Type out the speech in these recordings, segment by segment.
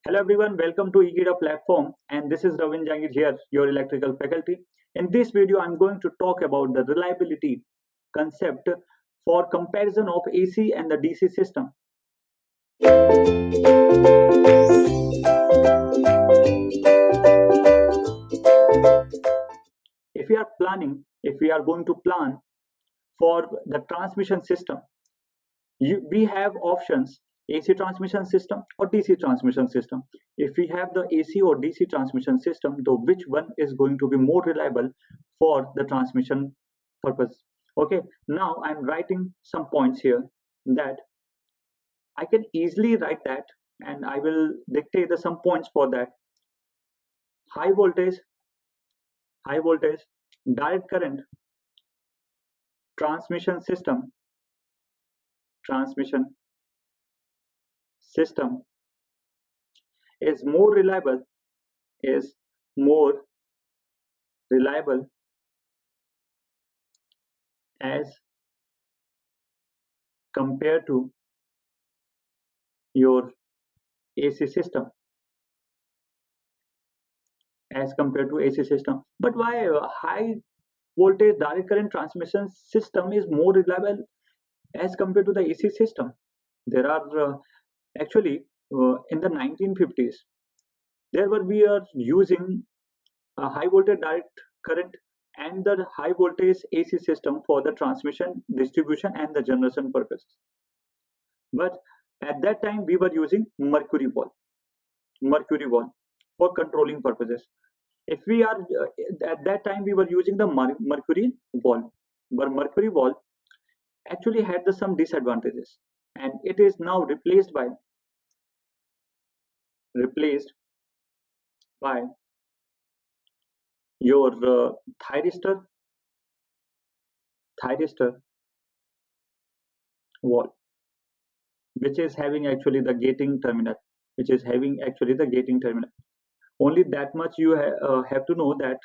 Hello everyone, welcome to Ekeeda platform, and this is Ravindra Jangid here, your electrical faculty. In this video, I'm going to talk about the reliability concept for comparison of AC and the DC system. If we are going to plan for the transmission system, we have options: AC transmission system or DC transmission system. If we have the AC or DC transmission system, though which one is going to be more reliable for the transmission purpose? Okay, now I'm writing some points here that I can easily write that, and I will dictate some points for that. High voltage, direct current transmission system is more reliable as compared to your AC system. But why high voltage direct current transmission system is more reliable as compared to the AC system? There are actually in the 1950s, we are using a high voltage direct current and the high voltage AC system for the transmission, distribution, and the generation purposes. But at that time, we were using mercury wall for controlling purposes. If we are at that time, we were using the mercury wall, but mercury wall actually had some disadvantages, and it is now replaced by your thyristor wall, which is having actually the gating terminal. Only that much you have to know, that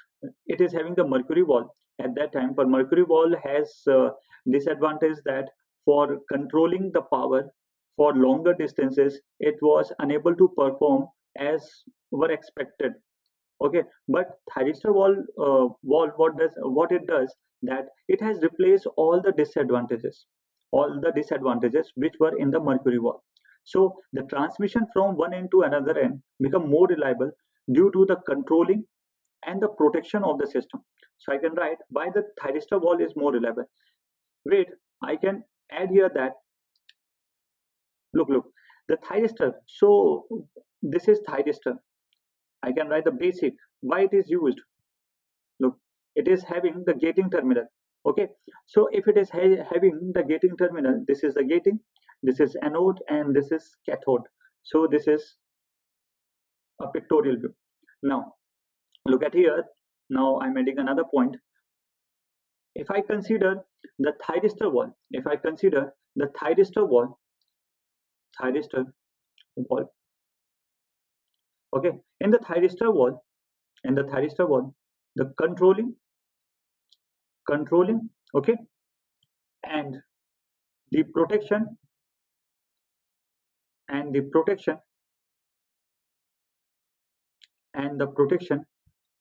it is having the mercury wall at that time, but mercury wall has disadvantage that for controlling the power for longer distances, it was unable to perform as were expected. Okay, but thyristor wall, what it does, that it has replaced all the disadvantages which were in the mercury wall. So the transmission from one end to another end become more reliable due to the controlling and the protection of the system. So I can write why the thyristor wall is more reliable. Wait, I can add here that look the thyristor. So this is thyristor. I can write the basic why it is used. Look, it is having the gating terminal. Okay, so if it is having the gating terminal, this is the gating, this is anode, and this is cathode. So this is a pictorial view. Now look at here. Now I'm adding another point. If I consider the thyristor wall, okay, in the thyristor wall, the controlling, okay, and the protection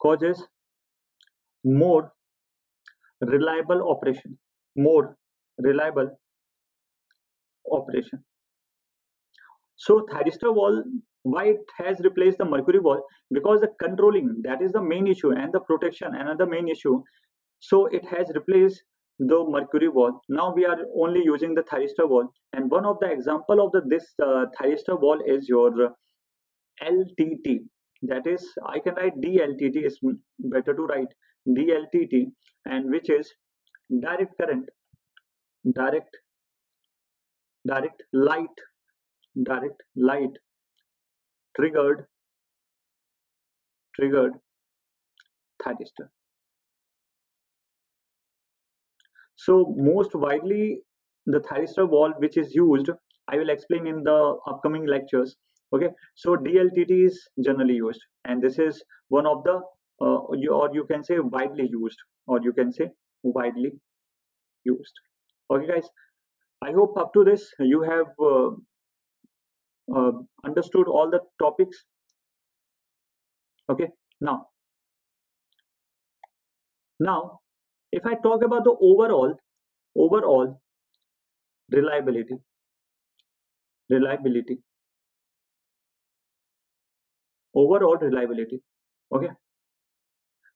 causes more reliable operation. So thyristor wall, why it has replaced the mercury wall? Because the controlling, that is the main issue, and the protection, another main issue. So it has replaced the mercury wall. Now we are only using the thyristor wall, and one of the example of this thyristor wall is your LTT. That is, I can write DLTT, is better to write DLTT, and which is direct current, direct light triggered thyristor. So most widely the thyristor wall which is used, I will explain in the upcoming lectures. Okay, so DLTT is generally used, and this is one of the you can say widely used. Okay guys, I hope up to this you have understood all the topics? Okay. Now if I talk about the overall reliability reliability overall reliability. Okay.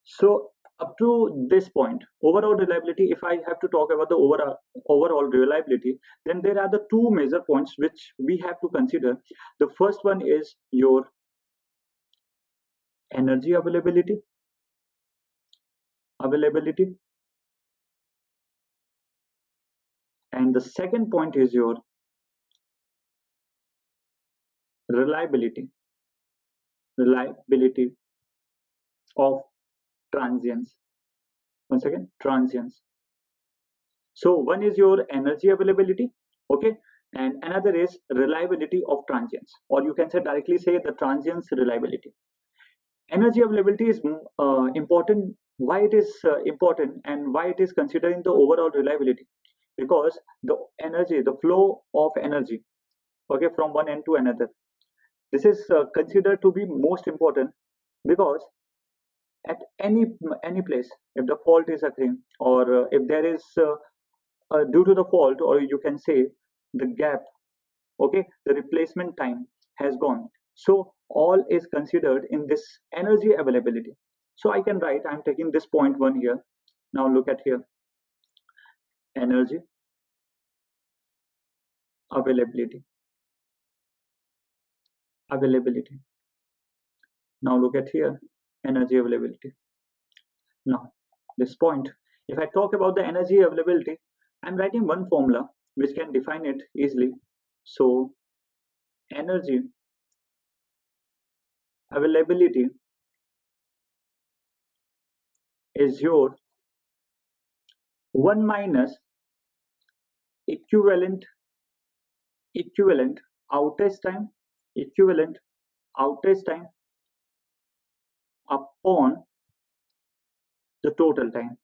So up to this point, overall reliability, if I have to talk about the overall reliability, then there are the two major points which we have to consider. The first one is your energy availability, and the second point is your reliability of transients. Once again, transients. So one is your energy availability, okay, and another is reliability of transients, or you can say directly say the transients reliability. Energy availability is important. Why it is important and why it is considered in the overall reliability? Because the energy, the flow of energy, okay, from one end to another, this is considered to be most important, because at any place, if the fault is occurring, or if there is due to the fault, or you can say the gap, okay, the replacement time has gone, so all is considered in this energy availability. So I can write, I'm taking this point one here. Now look at here, energy availability. Now look at here, energy availability. Now this point, if I talk about the energy availability, I'm writing one formula which can define it easily. So energy availability is your 1 minus equivalent equivalent outage time equivalent outage time upon the total time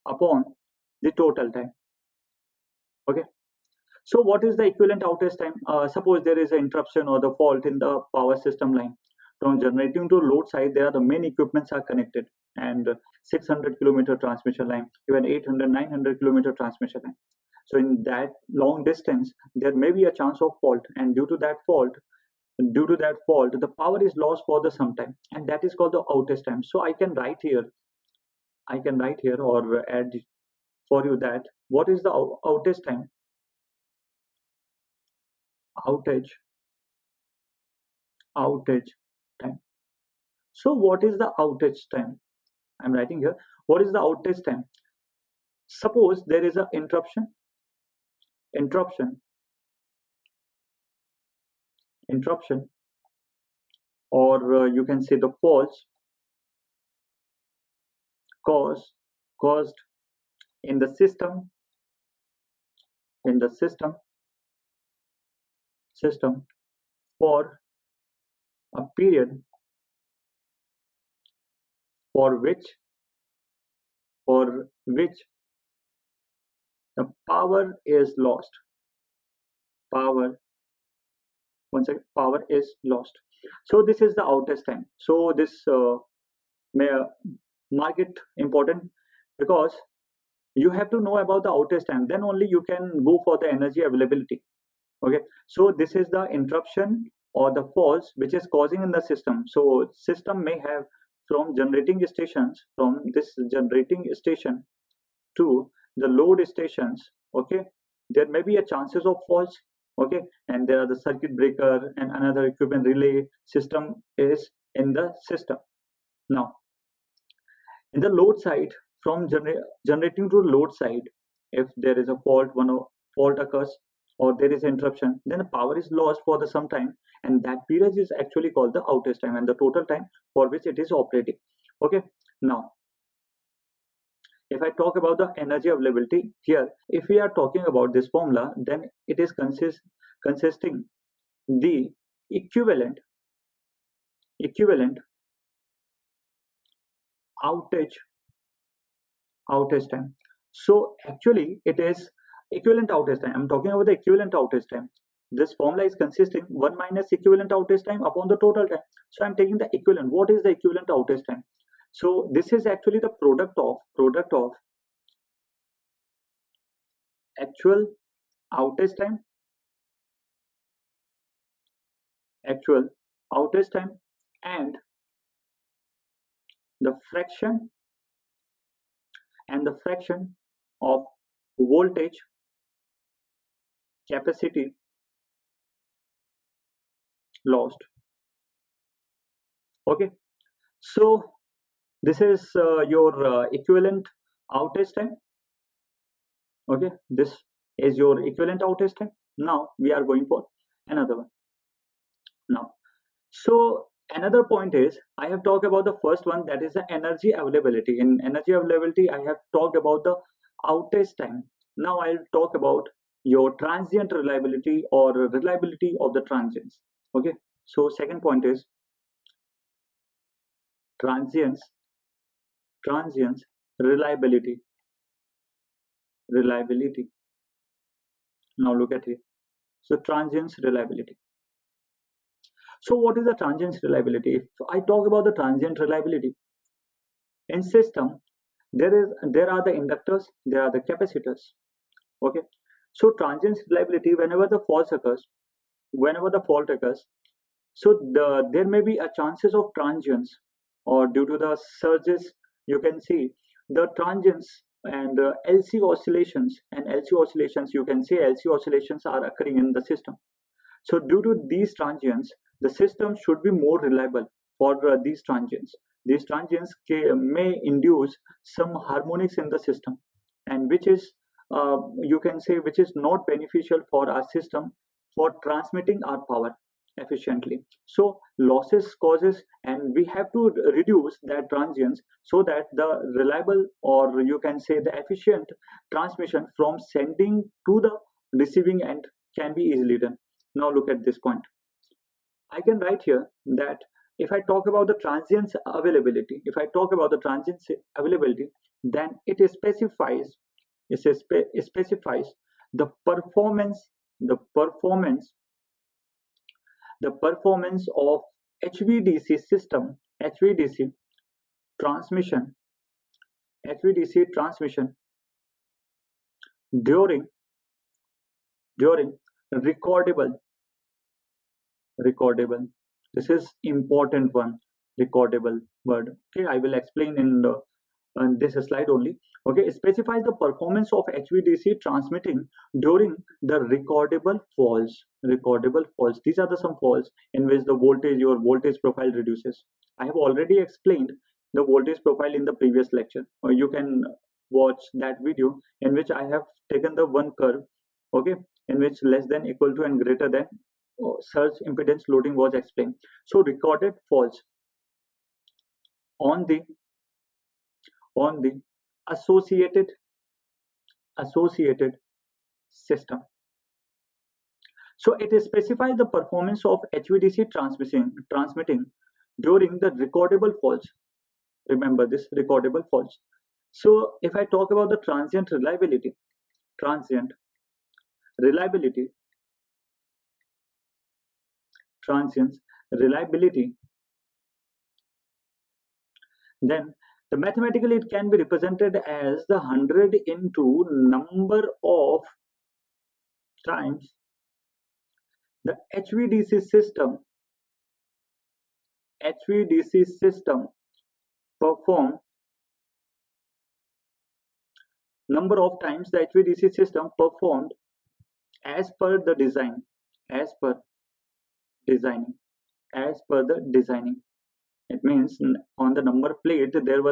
upon the total time. Okay. So what is the equivalent outage time? Suppose there is an interruption or the fault in the power system line. From generating to load side, there are the main equipments are connected, and 600-kilometer transmission line, even 800, 900-kilometer transmission line. So in that long distance, there may be a chance of fault, and due to that fault, the power is lost for the some time, and that is called the outage time. So I can write here or add for you that what is the outage time? Outage time. So what is the outage time? I'm writing here, what is the outage time? Suppose there is a interruption, or you can say the faults caused in the system for a period for which the power is lost. Power is lost. So this is the outage time. So this may mark it important, because you have to know about the outage time, then only you can go for the energy availability. Okay, so this is the interruption or the faults which is causing in the system. So system may have from this generating station to the load stations. Okay, there may be a chances of faults. Okay, and there are the circuit breaker and another equipment relay system is in the system. Now in the load side, from generating to load side, if there is a fault occurs, or there is interruption, then the power is lost for the some time, and that period is actually called the outage time, and the total time for which it is operating. Okay. Now if I talk about the energy availability here, if we are talking about this formula, then it is consisting the equivalent outage time. So actually it is equivalent outage time. I'm talking about the equivalent outage time. this formula is consisting 1 minus equivalent outage time upon the total time. So I'm taking the equivalent. What is the equivalent outage time? So this is actually the product of actual outage time, and the fraction of voltage capacity lost. Okay, so this is your equivalent outage time. Okay, this is your equivalent outage time. Now we are going for another one. Now, so another point is, I have talked about the first one, that is the energy availability. In energy availability, I have talked about the outage time. Now I'll talk about your transient reliability or reliability of the transients. Okay, so second point is transients reliability. Now look at it. So transients reliability. So what is the transient reliability? If I talk about the transient reliability in system, there are the inductors, there are the capacitors. Okay, so transient reliability, whenever the fault occurs, so there may be a chances of transients, or due to the surges, you can see the transients and LC oscillations, you can see LC oscillations are occurring in the system. So due to these transients, the system should be more reliable for these transients. These transients may induce some harmonics in the system, and which is you can say which is not beneficial for our system for transmitting our power efficiently. So losses causes, and we have to reduce that transients so that the reliable, or you can say the efficient transmission from sending to the receiving end can be easily done. Now look at this point. I can write here that if I talk about the transients availability, then it specifies the performance of HVDC system, transmission during recordable. This is important one, recordable word. Okay, I will explain in this slide only. Okay, it specifies the performance of HVDC transmitting during the recordable faults. These are some faults in which your voltage profile reduces. I have already explained the voltage profile in the previous lecture, or you can watch that video in which I have taken the one curve, okay, in which less than, equal to, and greater than surge impedance loading was explained. So recorded faults on the associated system. So it specifies the performance of HVDC transmitting during the recordable faults. Remember this, recordable faults. So if I talk about the transient reliability, then the mathematically it can be represented as the 100 into number of times the HVDC system perform, number of times the HVDC system performed as per the design, as per the designing. It means on the number plate there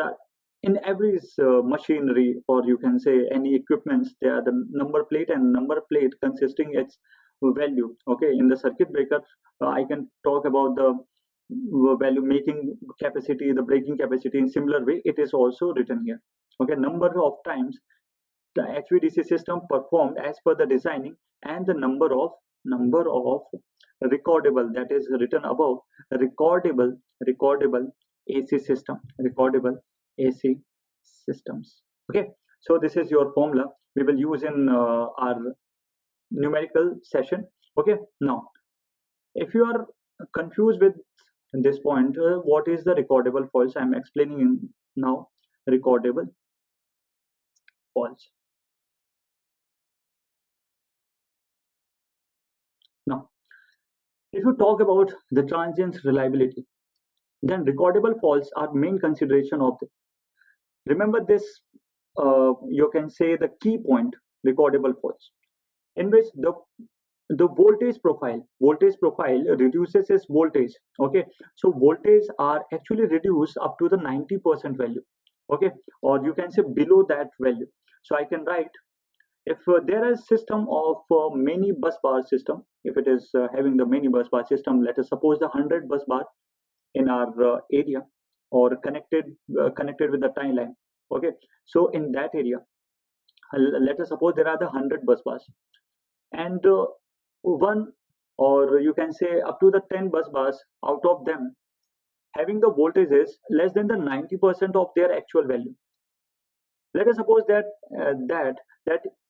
are in every machinery, or you can say any equipments, there are the number plate, and number plate consisting its value. Okay, in the circuit breaker, I can talk about the value, making capacity, the breaking capacity. In similar way, it is also written here. Okay, number of times the HVDC system performed as per the designing, and the number of recordable, that is written above, recordable AC systems. Okay, so this is your formula we will use in our numerical session. Okay, now if you are confused with this point, what is the recordable faults? I'm explaining now recordable faults. Now, if you talk about the transient reliability, then recordable faults are main consideration of this. Remember this, you can say the key point, recordable faults, in which the voltage profile reduces its voltage. Okay, so voltage are actually reduced up to the 90% value. Okay, or you can say below that value. So I can write, if there is system of many bus bar system, if it is having the many bus bar system, let us suppose the 100 bus bar in our area, or connected with the tie line. Okay, so in that area, let us suppose there are the 100 bus bars, and one, or you can say up to the 10 bus bars out of them having the voltage is less than the 90% of their actual value. Let us suppose that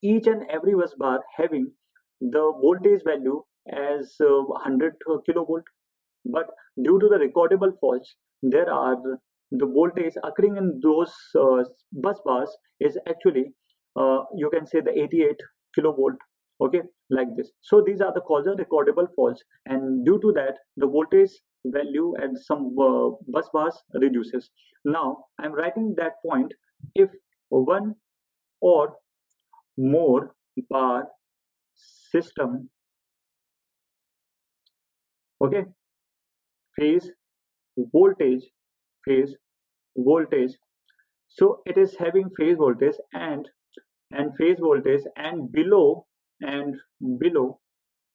each and every bus bar having the voltage value as 100 kilovolt, but due to the recordable faults, there are the voltage occurring in those bus bars is actually, you can say, the 88 kilovolt. Okay, like this. So these are the called the recordable faults, and due to that, the voltage value at some bus bars reduces. Now I'm writing that point, if one or more bar system, okay, phase voltage phase voltage, so it is having phase voltage and phase voltage and below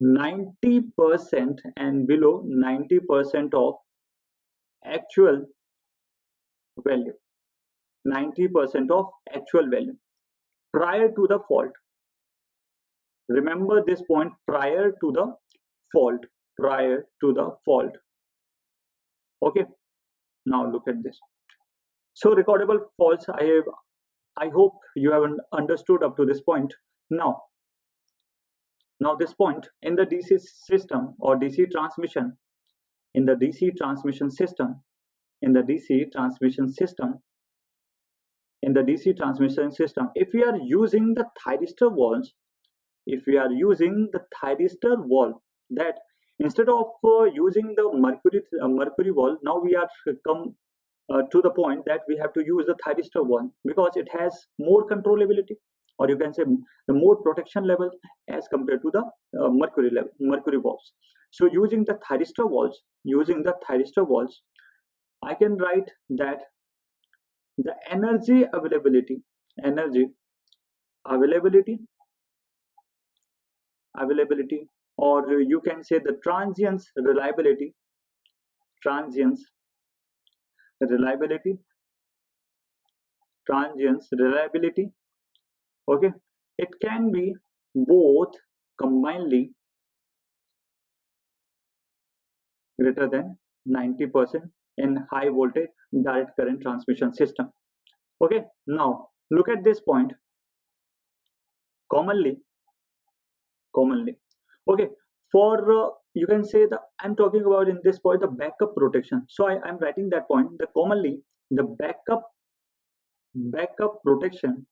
90% and below 90% of actual value, 90% of actual value prior to the fault. Remember this point, prior to the fault, prior to the fault. Okay, now look at this. So recordable faults, I hope you have understood up to this point. Now this point, in the DC system or DC transmission, in the DC transmission system, in the DC transmission system, in the DC transmission system, if we are using the thyristor valves, if we are using the thyristor valve, that instead of using the mercury valve, now we are come to the point that we have to use the thyristor valve because it has more controllability, or you can say the more protection level as compared to the mercury valves. So using the thyristor valves, I can write that the energy availability, or you can say the transience reliability, transience reliability, okay, it can be both combinedly greater than 90% in high voltage direct current transmission system. Okay, now look at this point. Commonly, okay, for you can say I'm talking about in this point the backup protection. So I'm writing that point, the commonly the backup protection,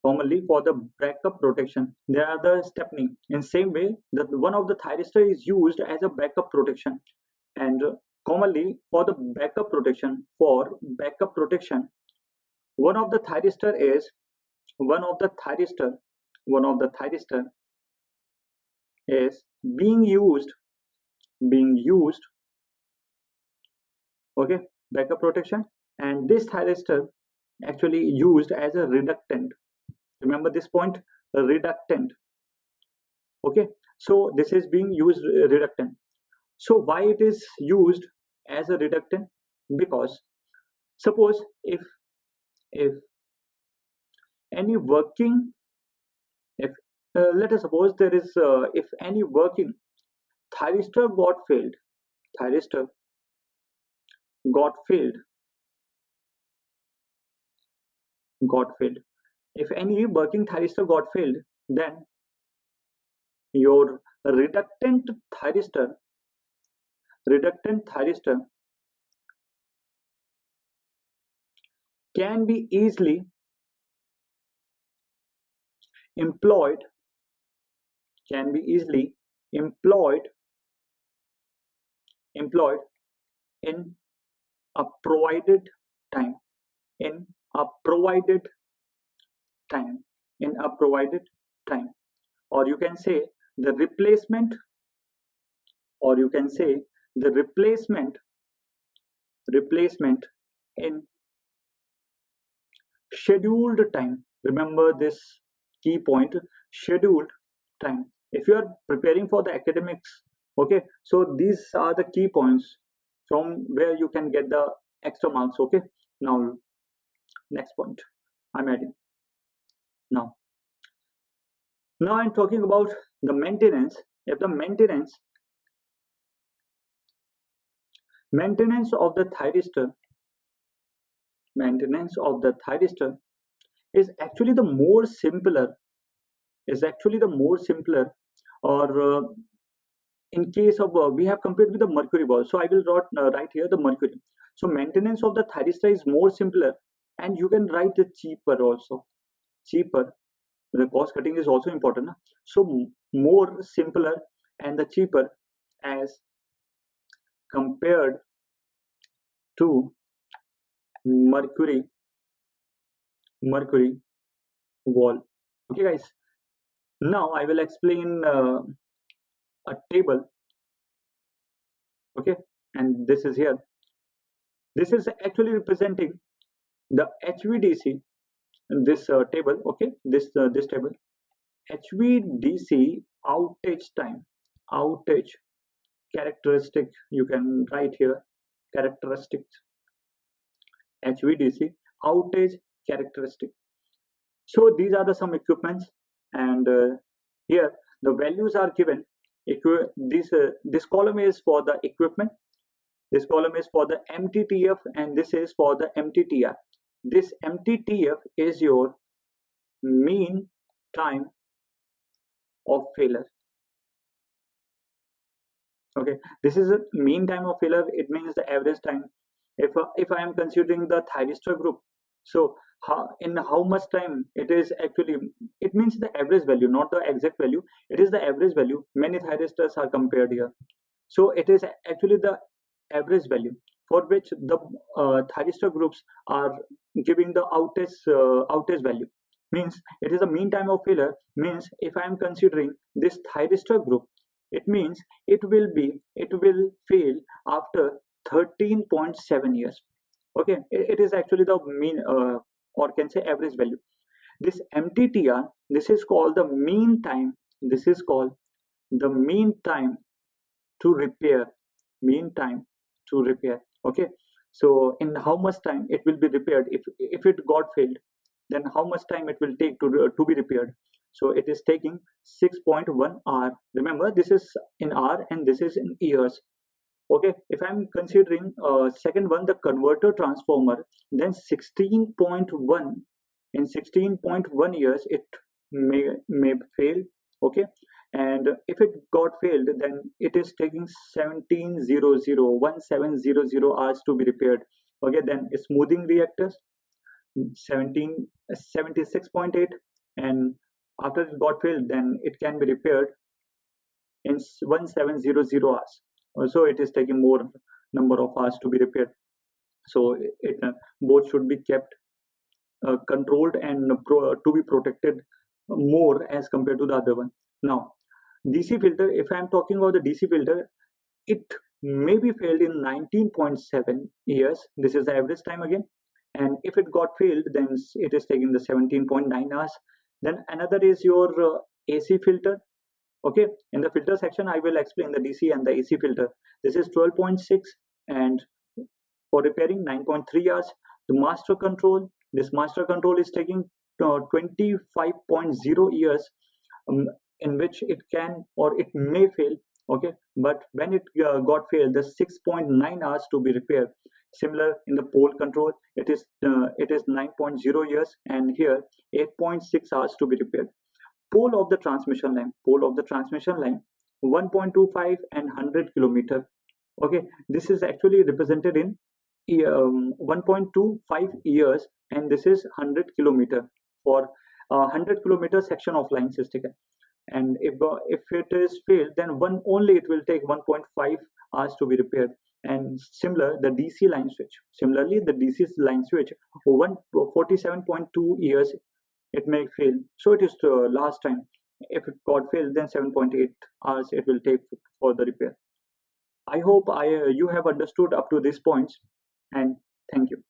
commonly for the backup protection, there are the stepney. In same way, that one of the thyristor is used as a backup protection, and commonly for the backup protection, one of the thyristor is being used, okay, backup protection, and this thyristor actually used as a reductant. Remember this point, a reductant. Okay, so this is being used reductant. So why it is used as a reductant? Because suppose if any working, if let us suppose there is if any working thyristor got failed, if any working thyristor got failed, then your reductant thyristor can be easily employed can be easily employed employed in a provided time in a provided time in a provided time, or you can say the replacement or you can say the replacement in scheduled time. Remember this key point, scheduled time. If you are preparing for the academics, okay, so these are the key points from where you can get the extra marks. Okay, now next point I'm adding. Now I'm talking about the maintenance. If the maintenance of the thyristor is actually the more simpler or in case of we have compared with the mercury ball, so I will write here the mercury. So maintenance of the thyristor is more simpler, and you can write the cheaper also. Cheaper, the cost cutting is also important, so more simpler and the cheaper as compared to mercury wall. Okay guys, now I will explain a table. Okay, and this is here. This is actually representing the HVDC in this table. Okay, this table, HVDC outage characteristic. You can write here characteristics, HVDC outage characteristic. So these are the some equipments, and here the values are given. This column is for the equipment, this column is for the MTTF, and this is for the MTTR. This MTTF is your mean time of failure. Okay, this is a mean time of failure. It means the average time. If I am considering the thyristor group, so in how much time it is actually, it means the average value, not the exact value. It is the average value. Many thyristors are compared here, so it is actually the average value for which the thyristor groups are giving the outage value. Means it is a mean time of failure. Means if I am considering this thyristor group, it means it will fail after 13.7 years. Okay, it is actually the mean or can say average value. This MTTR, this is called the mean time. This is called the mean time to repair. Okay, so in how much time it will be repaired? If it got failed, then how much time it will take to be repaired? So it is taking 6.1 hour. Remember, this is in hour and this is in years. Okay, if I'm considering second one, the converter transformer, then 16.1, in 16.1 years it may fail. Okay, and if it got failed, then it is taking 1700 hours to be repaired. Okay, then smoothing reactors 76.8, and after it got failed, then it can be repaired in 1700 hours. Also, it is taking more number of hours to be repaired. So both should be kept controlled and to be protected more as compared to the other one. Now, DC filter, if I am talking about the DC filter, it may be failed in 19.7 years. This is the average time again. And if it got failed, then it is taking the 17.9 hours. Then another is your AC filter. Okay, in the filter section, I will explain the DC and the AC filter. This is 12.6, and for repairing 9.3 hours. The master control, this master control is taking 25.0 years, in which it can or it may fail. Okay, but when it got failed, the 6.9 hours to be repaired. Similar in the pole control, it is 9.0 years, and here 8.6 hours to be repaired. Pole of the transmission line, 1.25 and 100 kilometer. Okay, this is actually represented in 1.25 years, and this is 100 kilometer. For 100 kilometer section of lines is taken, and if it is failed, then one only it will take 1.5 hours to be repaired. And the DC line switch 147.2 years it may fail, so it is the last time. If it got failed, then 7.8 hours it will take for the repair. I hope you have understood up to this points, and thank you.